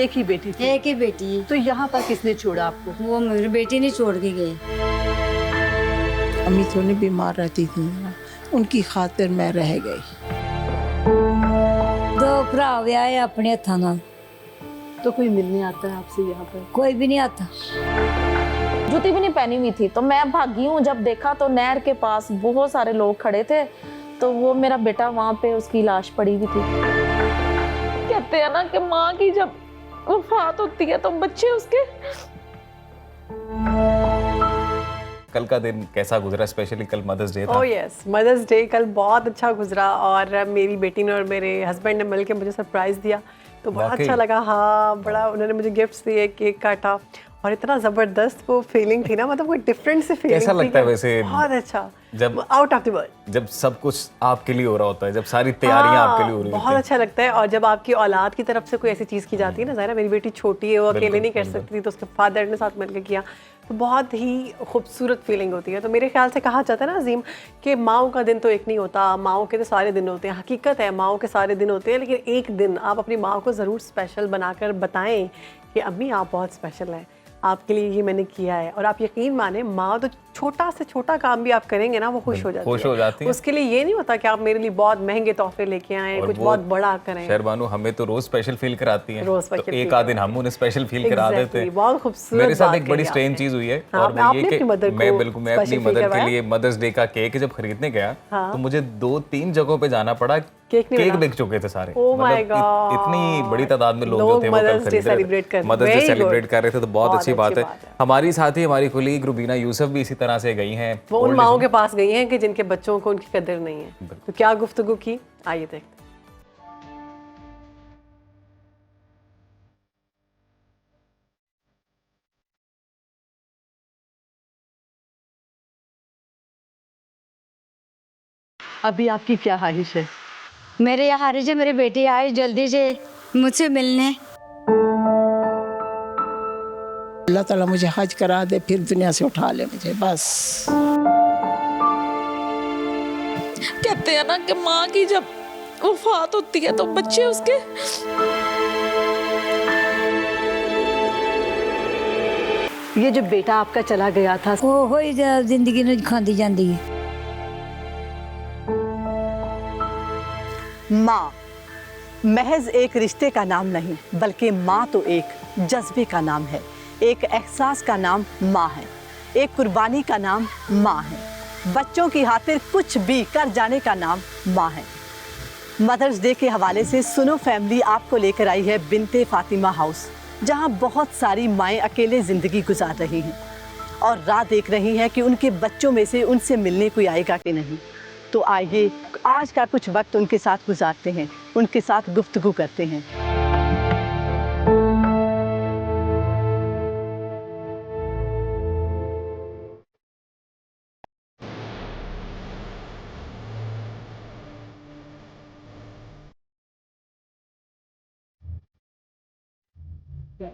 एक ही बेटी थी? एक ही बेटी है। तो यहाँ पर किसने छोड़ा आपको? वो मेरी बेटी ने छोड़ के गई। अम्मी थोड़ी बीमार रहती थी ना, उनकी खातिर मैं रह गई। दो भरा आए अपने हथा नाल। तो कोई मिलने आता है आपसे यहाँ पर? कोई भी नहीं आता। जूती भी नहीं पहनी हुई थी तो मैं भागी हूँ। जब देखा तो नहर के पास बहुत सारे लोग खड़े थे, तो वो मेरा बेटा वहां पे उसकी लाश पड़ी हुई थी। कहते हैं ना कि माँ की जब वफात होती है तो बच्चे उसके। कल का दिन कैसा गुजरा? स्पेशली कल मदर्स डे था। ओह यस, मदर्स डे कल बहुत अच्छा गुजरा और मेरी बेटी ने और मेरे हस्बैंड ने मिलकर मुझे सरप्राइज दिया, तो बड़ा अच्छा लगा। हाँ, बड़ा उन्होंने मुझे गिफ्ट्स दिए, केक काटा और इतना जबरदस्त वो फीलिंग थी ना, मतलब कोई डिफरेंट सी फीलिंग। कैसा लगता है वैसे? बहुत अच्छा, जब आउट ऑफ द वर्ल्ड, जब सब कुछ आपके लिए हो रहा होता है, जब सारी तैयारियां आपके लिए हो रही होती हैं, बहुत अच्छा लगता है। और जब आपकी औलाद की तरफ से कोई ऐसी चीज़ की जाती है ना, ज़ाहिर है मेरी बेटी छोटी है, वो अकेले नहीं कर सकती थी, तो उसके फादर ने साथ मिलकर किया, तो बहुत ही खूबसूरत फीलिंग होती है। तो मेरे ख्याल से कहा जाता है ना अजीम कि माओ का दिन तो एक नहीं होता, माओ के तो सारे दिन होते हैं। हकीकत है, माओ के सारे दिन होते हैं, लेकिन एक दिन आप अपनी माँ को ज़रूर स्पेशल बनाकर बताएं कि अम्मी आप बहुत स्पेशल हैं, आपके लिए ये मैंने किया है। और आप यकीन माने, माँ तो छोटा से छोटा काम भी आप करेंगे ना, वो खुश हो जाती है। उसके लिए ये नहीं होता कि आप मेरे लिए बहुत महंगे तोहफे लेके आए, कुछ बहुत बड़ा करें। शहरबानो हमें तो रोज स्पेशल फील कराती हैं, रोज तो एक आध दिन हम उन्हें स्पेशल फील करा देते हैं। बहुत खूबसूरत। मेरे साथ एक बड़ी स्ट्रेंज चीज हुई है, और मैं ये कि मैं बिल्कुल मैं अपनी मदर के लिए मदर्स डे का केक जब खरीदने गया तो मुझे 2-3 जगहों पे जाना पड़ा, केक बिक चुके थे सारे। मतलब इतनी बड़ी तादाद में लोग जो थे वो मदर्स डे सेलिब्रेट कर रहे थे, तो बहुत अच्छी बात है। हमारी साथी हमारी कोलीग रुबीना यूसुफ भी इसी तरह से गई हैं, वो उन माओं के पास गई हैं कि जिनके बच्चों को उनकी कदर नहीं है। तो क्या गुफ्तगू की, आइए देखते हैं। अभी आपकी क्या ख्वाहिश है? मेरे यहाँ से मेरी बेटी आए जल्दी से मुझसे मिलने। अल्लाह ताला मुझे हज करा दे, फिर दुनिया से उठा ले मुझे, बस। कहते हैं ना कि माँ की जब वफात होती है तो बच्चे उसके। ये जो बेटा आपका चला गया था, वो हो ही जिंदगी में खाती जाती है। माँ महज एक रिश्ते का नाम नहीं, बल्कि माँ तो एक जज्बे का नाम है, एक एहसास का नाम माँ है, एक कुर्बानी का नाम माँ है, बच्चों की खातिर कुछ भी कर जाने का नाम माँ है। मदर्स डे के हवाले से सुनो फैमिली आपको लेकर आई है बिनते फातिमा हाउस, जहाँ बहुत सारी माएँ अकेले ज़िंदगी गुजार रही हैं और राह देख रही हैं कि उनके बच्चों में से उनसे मिलने कोई आएगा कि नहीं। तो आइए आज का कुछ वक्त उनके साथ गुजारते हैं, उनके साथ गुफ्तगू करते हैं।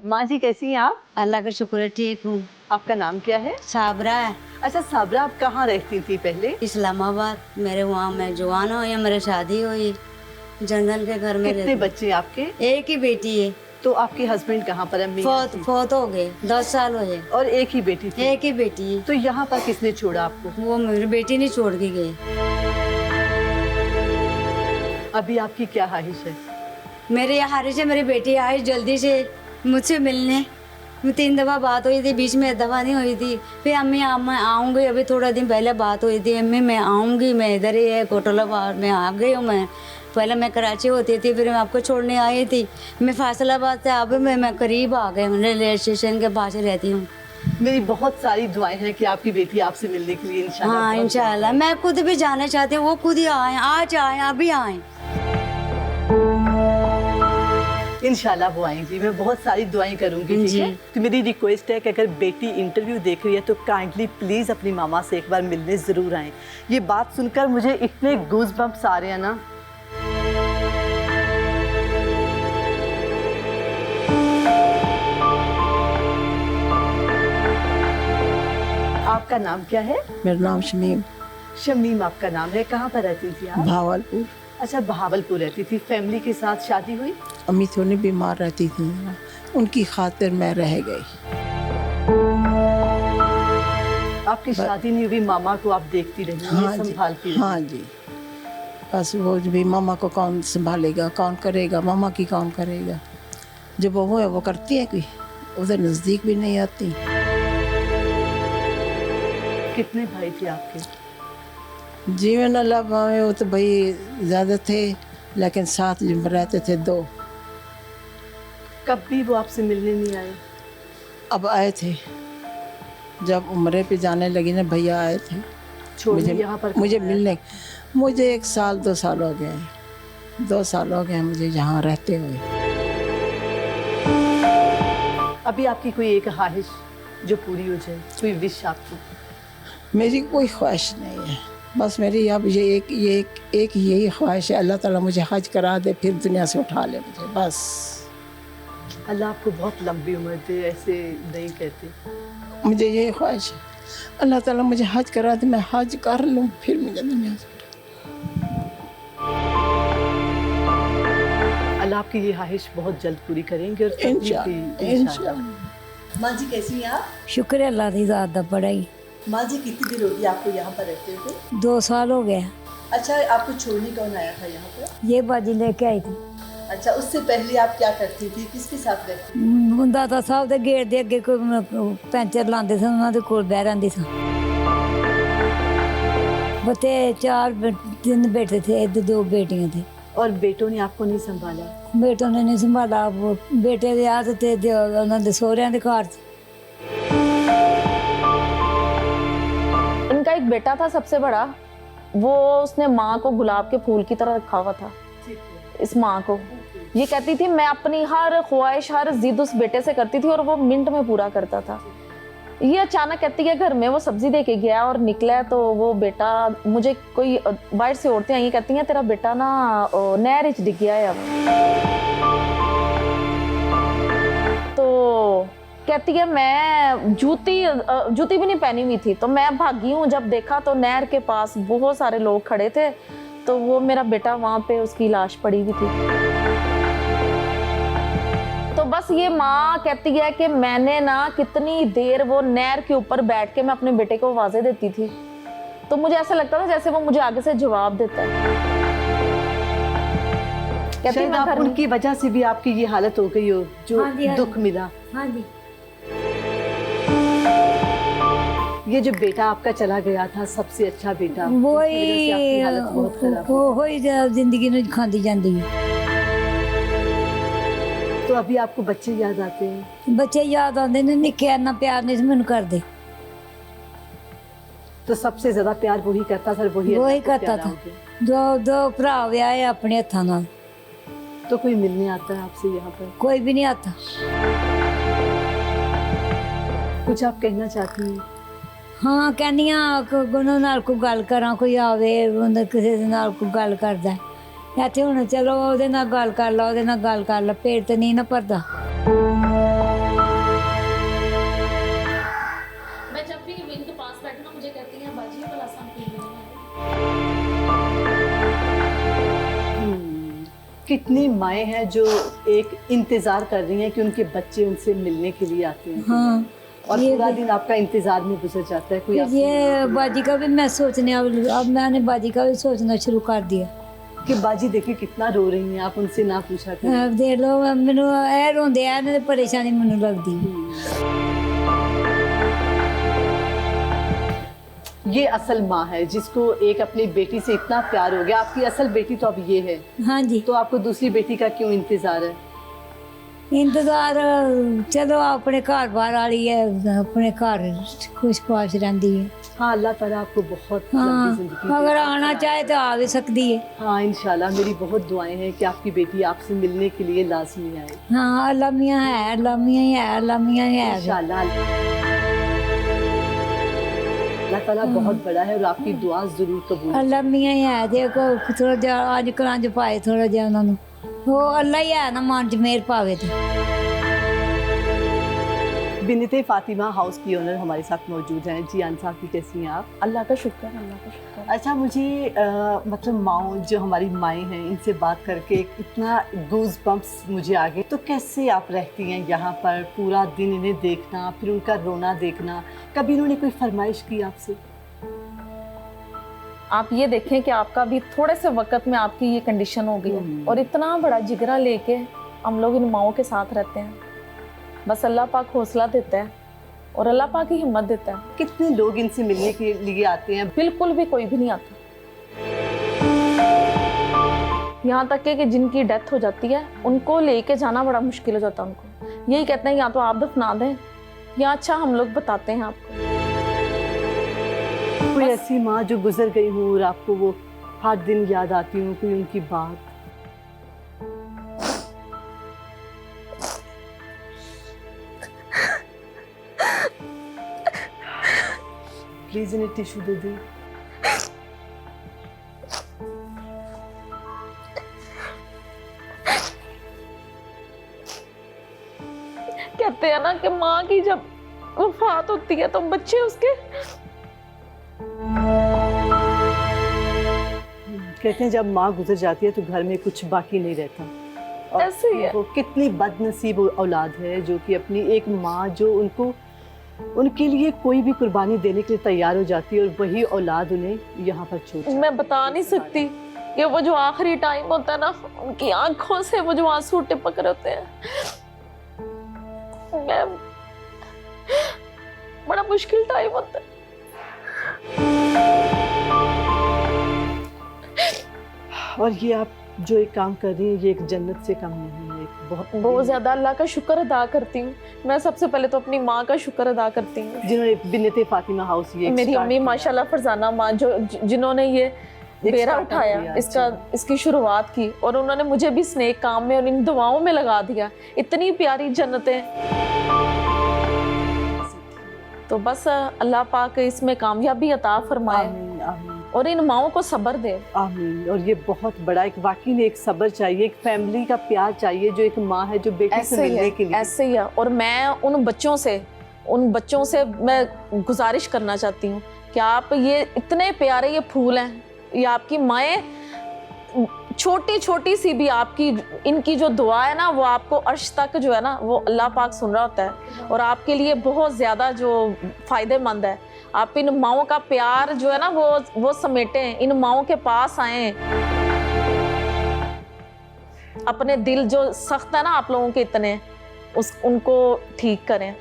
माँ जी कैसी हैं आप? अल्लाह का शुक्र है, ठीक हूँ। आपका नाम क्या है? साबरा है। अच्छा साबरा, आप कहाँ रहती थी पहले? इस्लामाबाद। मेरे वहाँ मैं जवान हुई, मेरी शादी हुई जंगल के घर में। कितने बच्चे आपके? एक ही बेटी है। तो आपके हस्बैंड कहाँ पर? अम्मी फौत हो गए, 10 साल हुए। और एक ही बेटी थी? एक ही बेटी है। तो यहाँ पर किसने छोड़ा आपको? वो मेरी बेटी ने छोड़ के गई। अभी आपकी क्या ख्वाहिश है? मेरे यहाँ से मेरी बेटी आई जल्दी से मुझसे मिलने। 3 दफ़ा बात हुई थी, बीच में 1 दफ़ा नहीं हुई थी। फिर अम्मी मैं आऊँगी, अभी थोड़ा दिन पहले बात हुई थी, अम्मी मैं आऊँगी, मैं इधर ही है कोटलाबाद में आ गई हूँ। मैं पहले मैं कराची होती थी, फिर मैं आपको छोड़ने आई थी। मैं फैसलाबाद से अब मैं करीब आ गई, मैं रेलवे स्टेशन के पास रहती हूँ। मेरी बहुत सारी दुआएं हैं कि आपकी बेटी आपसे मिलने के लिए इंशाल्लाह। हाँ इंशाल्लाह, मैं खुद भी जाना चाहती हूँ, वो खुद ही आए, आज आए, अभी आए। इंशाल्लाह वो आएंगी, मैं बहुत सारी दुआएं करूंगी, ठीक है? तो मेरी रिक्वेस्ट है कि अगर बेटी इंटरव्यू देख रही है तो काइंडली प्लीज़ अपनी मामा से एक बार मिलने ज़रूर आएँ। ये बात सुनकर मुझे इतने गूज़बम्प्स आ रहे हैं ना। आपका नाम क्या है? मेरा नाम शमीम। शमीम आपका नाम है। कहाँ पर रहती थी आप? भावलपुर। अच्छा भावलपुर रहती थी। फैमिली के साथ शादी हुई? अम्मी थोड़ी बीमार रहती थी ना, उनकी खातिर मैं रह गई। आपकी शादी नहीं हुई, मामा को आप देखती रही, हाँ जी, संभालती रही। हाँ जी। बस वो भी मामा को कौन संभालेगा, कौन करेगा, मामा की कौन करेगा। जो बहू है वो करती है, कोई उधर नज़दीक भी नहीं आती। कितने भाई थे आपके? जीवन अल्लाह पावे, वो तो भाई ज़्यादा थे, लेकिन साथ रहते थे 2। कब भी वो आपसे मिलने नहीं आए? अब आए थे, जब उम्रे पे जाने लगी ना, भैया आए थे छोड़ यहाँ पर मुझे मिलने। मुझे 1 साल 2 साल हो गए, 2 साल हो गए मुझे यहाँ रहते हुए। अभी आपकी कोई एक ख्वाहिश जो पूरी हो जाए, कोई विश आपकी? मेरी कोई ख्वाहिश नहीं है, बस मेरी अब ये एक यही ख्वाहिश है, अल्लाह ताला मुझे हज करा दे, फिर दुनिया से उठा ले मुझे, बस। अल्लाह आपको बहुत लंबी उम्र दे, ऐसे नहीं कहते। मुझे यही ख्वाहिश है, अल्लाह ताला मुझे हज करा दे, मैं हज कर लूँ, फिर मुझे दुनिया से अल्लाह आपकी ये ख्वाहिश बहुत जल्द पूरी करेंगे और इंशाअल्लाह। माँ जी कैसी हैं आप? शुक्र है अल्लाह की ज़ात दा बड़ा ही। माँ जी कितनी देर होगी आपको यहाँ पर रहते हुए? 2 साल हो गया। अच्छा, आपको छोड़ने कौन आया था यहाँ पर? ये बाजी लेके आई थी। अच्छा, उससे पहले आप क्या करती थी, किसके साथ रहती थी? दादा साहब ਦੇ ਗੇਟ ਦੇ ਅੱਗੇ ਕੋਈ ਪੈਂਚਰ ਲਾਉਂਦੇ ਸਨ, ਉਹਨਾਂ ਦੇ ਕੋਲ ਬਹਿ ਰਹਿੰਦੀ ਸਾਂ। बच्चे 3 बेटे थे, 2 बेटियां थी। और बेटों ने आपको नहीं संभाला? बेटों ने नहीं संभाला, वो बेटे ਦੇ ਆਦ ਤੇ ਉਹਨਾਂ ਦੇ ਸਹੁਰਿਆਂ ਦੇ ਘਰ। इनका एक बेटा था सबसे बड़ा, वो उसने माँ को गुलाब के फूल की तरह रखा हुआ था। इस माँ को ये कहती थी मैं अपनी हर ख्वाहिश, हर जिद उस बेटे से करती थी और वो मिनट में पूरा करता था। ये अचानक कहती है घर में वो सब्जी दे के गया और निकला तो वो बेटा, मुझे कोई बाहर से औरतें आई कहती हैं तेरा बेटा ना नहर च डिग गया है अब। तो कहती है मैं जूती भी नहीं पहनी हुई थी, तो मैं भागी हूँ। जब देखा तो नहर के पास बहुत सारे लोग खड़े थे, तो वो मेरा बेटा वहाँ पे उसकी लाश पड़ी हुई थी। तो बस ये माँ कहती है कि मैंने ना कितनी देर वो नहर के ऊपर बैठ के मैं अपने बेटे को आवाज़ें देती थी, तो मुझे ऐसा लगता था जैसे वो मुझे आगे से जवाब देता है। कहती शायद मैं आप घर में- उनकी वजह से भी आपकी ये हालत हो गई हो जो हाँ जी, हाँ दुख मिला। हाँ जी। ये जो बेटा आपका चला गया था, सबसे अच्छा बेटा, उसकी वजह से आपकी हालत बहुत खराब हो। वो ही जिंदगी ਨੂੰ ਖਾਂਦੀ ਜਾਂਦੀ ਹੈ। तो अभी आपको बच्चे याद आते हैं? ਬੱਚੇ ਯਾਦ ਆਉਂਦੇ ਨੇ, ਨਿੱਕੇ ਇੰਨਾ ਪਿਆਰ ਨਹੀਂ ਸੀ ਮੈਨੂੰ ਕਰਦੇ। तो सबसे ज्यादा प्यार वही करता था, वही वो ही अल्लाह को करता प्यारा था। हो गया। दो भरा ਵਿਆਹੇ ਆਪਣੇ ਹੱਥਾਂ ਨਾਲ, तो कोई मिलने आता है आपसे यहाँ पर? ਕੋਈ ਵੀ ਨਹੀਂ आता। कुछ आप कहना चाहती हैं? ਹਾਂ ਕਹਿੰਦੀ ਆ ਉਹਨਾਂ ਨਾਲ ਕੋਈ ਗੱਲ ਕਰਾਂ, ਕੋਈ ਆਵੇ ਉਹਨਾਂ ਕਿਸੇ ਦੇ ਨਾਲ ਕੋਈ ਗੱਲ ਕਰਦਾ ਹੈ। ਇੱਥੇ ਹੁਣ ਚਲੋ ਉਹਦੇ ਨਾਲ ਗੱਲ ਕਰ ਲਾ, ਉਹਦੇ ਨਾਲ ਗੱਲ ਕਰ ਲਾ, ਪੇਟ ਤੇ ਨਹੀਂ ਨਾ ਭਰਦਾ। मैं जब भी इनके पास बैठना मुझे कहती हैं बाजी भला शाम कितनी माएँ हैं जो एक इंतजार कर रही हैं कि उनके बच्चे उनसे मिलने के लिए आते हैं, हाँ और ये पूरा भी- दिन आपका इंतजार में गुजर जाता है। कोई आपसे ये बाजी का भी मैं सोचने अब मैंने बाजी का भी सोचना शुरू कर दिया। कि बाजी देखिए कितना रो रही हैं, आप उनसे ना पूछा करें। अब देख लो मैनू ए रोंदे आ ने परेशानी मैनू लगदी। ये असल माँ है जिसको एक अपनी बेटी से इतना प्यार हो गया। आपकी असल बेटी तो अब ये है, हाँ जी। तो आपको दूसरी बेटी का क्यों इंतजार है? इंतजार चलो अपने घर बार वाली है, अपने घर खुश खुश रहती है। हाँ, अल्लाह ताला आपको बहुत हाँ लंबी जिंदगी दे। अगर आना चाहे तो आ भी सकती है। हाँ, इंशाल्लाह मेरी बहुत दुआएं हैं कि आपकी बेटी आपसे मिलने के लिए लाजमी आए। हाँ अल्लाह मियाँ है, अल्लाह मियाँ ही है, अल्लाह मियाँ ही है। इंशाल्लाह अल्लाह ताला बहुत बड़ा है और आपकी दुआ जरूर कबूल। अल्लाह मियाँ ही है। देखो थोड़ा जा अज कल पाए थोड़ा जा उन्होंने, वो अल्लाह ही है ना मन च मेहर पावे तो। बिन्नते फातिमा हाउस की ओनर हमारे साथ मौजूद हैं। जी आन साहब की कैसी हैं आप? अल्लाह का शुक्र, अल्लाह का शुक्र। अच्छा, मुझे मतलब माओ जो हमारी माएँ हैं, इनसे बात करके इतना गूज बम्प्स मुझे आ गए। तो कैसे आप रहती हैं यहाँ पर, पूरा दिन इन्हें देखना, फिर उनका रोना देखना, कभी इन्होंने कोई फरमाइश की आपसे? आप ये देखें कि आपका भी थोड़े से वक्त में आपकी ये कंडीशन हो गई है और इतना बड़ा जिगरा लेके हम लोग इन माओं के साथ रहते हैं। बस अल्लाह पाक हौसला देता है और अल्लाह पाक ही हिम्मत देता है। कितने लोग इनसे मिलने के लिए आते हैं? बिल्कुल भी कोई भी नहीं आता। यहाँ तक कि जिनकी डेथ हो जाती है उनको लेके जाना बड़ा मुश्किल हो जाता है। उनको यही कहते हैं या तो आप दफना दें या अच्छा हम लोग बताते हैं आपको। कोई ऐसी माँ जो गुजर गई हो और आपको वो हर दिन याद आती हो, कोई उनकी बात? प्लीज इन्हें टिश्यू दे दी। कहते हैं ना कि माँ की जब वफात होती है तो बच्चे उसके कहते हैं जब माँ गुजर जाती है तो घर में कुछ बाकी नहीं रहता। और ऐसे ही है। वो कितनी बदनसीब औलाद है जो कि अपनी एक माँ जो उनको उनके लिए कोई भी कुर्बानी देने के लिए तैयार हो जाती है और वही औलाद उन्हें यहाँ पर छोड़। मैं बता नहीं सकती कि वो जो आखिरी टाइम होता है ना, उनकी आंखों से वो जो आंसू टपक रहे होते हैं, मैं बड़ा मुश्किल टाइम होता है। और ये आप जो एक काम कर रही हैं ये एक जन्नत से कम नहीं है, एक बहुत ज्यादा अल्लाह का शुक्र अदा करती हूँ। मैं सबसे पहले तो अपनी माँ का शुक्र अदा करती हूँ जिन्होंने बिन्नते फातिमा हाउस ये मेरी अम्मी माशाल्लाह फरजाना माँ जिन्होंने ये बेरा उठाया, इसकी शुरुआत की और उन्होंने मुझे भी इस नेक काम में और इन दुआओं में लगा दिया। इतनी प्यारी जन्नतें, तो बस अल्लाह पाक इसमें कामयाबी अता फरमाए और इन माओं को सब्र दे। आमीन। और ये बहुत बड़ा एक वाकई में एक सब्र चाहिए, एक फैमिली का प्यार चाहिए जो एक माँ है जो बेटी से मिलने के लिए। ऐसे ही है। और मैं उन बच्चों से मैं गुजारिश करना चाहती हूँ कि आप ये इतने प्यारे ये फूल हैं, ये आपकी माएँ छोटी छोटी सी भी आपकी इनकी जो दुआ है ना वो आपको अर्श तक जो है ना वो अल्लाह पाक सुन रहा होता है और आपके लिए बहुत ज़्यादा जो फ़ायदेमंद है। आप इन माओं का प्यार जो है ना वो समेटें, इन माओं के पास आएं, अपने दिल जो सख्त है ना आप लोगों के इतने उनको ठीक करें।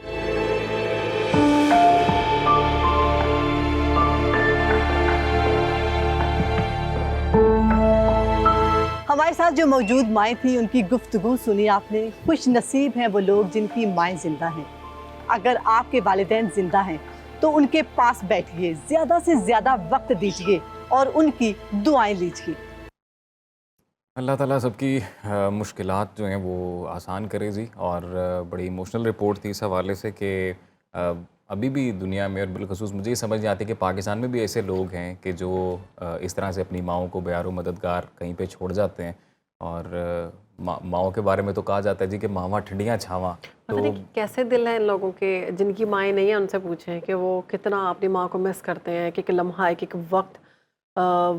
हमारे साथ जो मौजूद माएँ थी उनकी गुफ्तगू सुनी आपने। खुश नसीब हैं वो लोग जिनकी माएँ जिंदा हैं। अगर आपके वालिदैन जिंदा हैं तो उनके पास बैठिए, ज़्यादा से ज़्यादा वक्त दीजिए और उनकी दुआएं लीजिए। अल्लाह ताला सबकी मुश्किलात जो हैं वो आसान करे जी। और बड़ी इमोशनल रिपोर्ट थी इस हवाले से कि अभी भी दुनिया में और बिलखसूस मुझे ये समझ नहीं आती कि पाकिस्तान में भी ऐसे लोग हैं कि जो इस तरह से अपनी माओं को बेयारो मददगार कहीं पे छोड़ जाते हैं। और माओं के बारे में तो कहा जाता है जी कि मावा ठंडियाँ छावा। तो कैसे दिल हैं इन लोगों के जिनकी माएँ नहीं हैं, उनसे पूछें कि वो कितना अपनी माँ को मिस करते हैं, कि एक लम्हा एक वक्त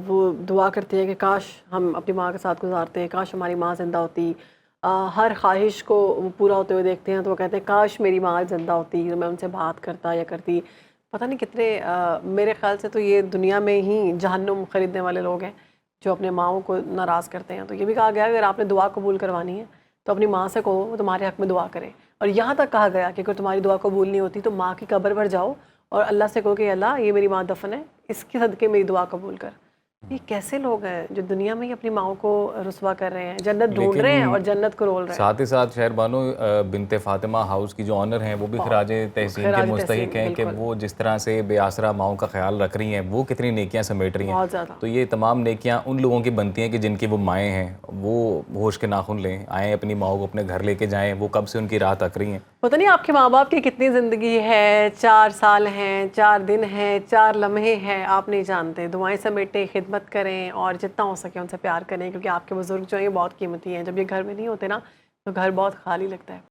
वो दुआ करते हैं कि काश हम अपनी माँ के साथ गुजारते हैं, काश हमारी माँ ज़िंदा होती। हर ख्वाहिश को वो पूरा होते हुए देखते हैं तो वो कहते हैं काश मेरी माँ ज़िंदा होती तो मैं उनसे बात करता या करती। पता नहीं कितने मेरे ख्याल से तो ये दुनिया में ही जहन्नुम ख़रीदने वाले लोग हैं जो अपने माँओं को नाराज़ करते हैं। तो ये भी कहा गया अगर आपने दुआ कबूल करवानी है तो अपनी माँ से कहो वो तुम्हारे हक़ में दुआ करे। और यहाँ तक कहा गया कि अगर तुम्हारी दुआ कबूल नहीं होती तो माँ की कब्र पर जाओ और अल्लाह से कहो कि अल्लाह ये मेरी माँ दफन है, इसके सदक़े मेरी दुआ कबूल कर। ये कैसे लोग हैं जो दुनिया में ही अपनी माओं को रुस्वा कर रहे हैं, जन्नत ढूंढ रहे हैं और जन्नत को रोल रहे हैं। साथ ही साथ शहर बानो बिनते फातिमा हाउस की जो ऑनर हैं वो भी खराजे तहसीन के मुस्तहिक हैं कि वो जिस तरह से बेआसरा माओं का ख्याल रख रही हैं, वो कितनी नेकियां समेट रही हैं। तो ये तमाम नेकियां उन लोगों की बनती हैं कि जिनकी वो माएँ हैं, वो होश के नाखून लें, आएँ अपनी माओं को अपने घर लेके जाएँ, वो कब से उनकी राह तक रही हैं। पता नहीं आपके माँ बाप की कितनी ज़िंदगी है, 4 साल हैं, 4 दिन हैं, 4 लम्हे हैं, आप नहीं जानते। दुआएं समेटें, खिदमत करें और जितना हो सके उनसे प्यार करें, क्योंकि आपके बुजुर्ग जो हैं बहुत कीमती हैं। जब ये घर में नहीं होते ना तो घर बहुत खाली लगता है।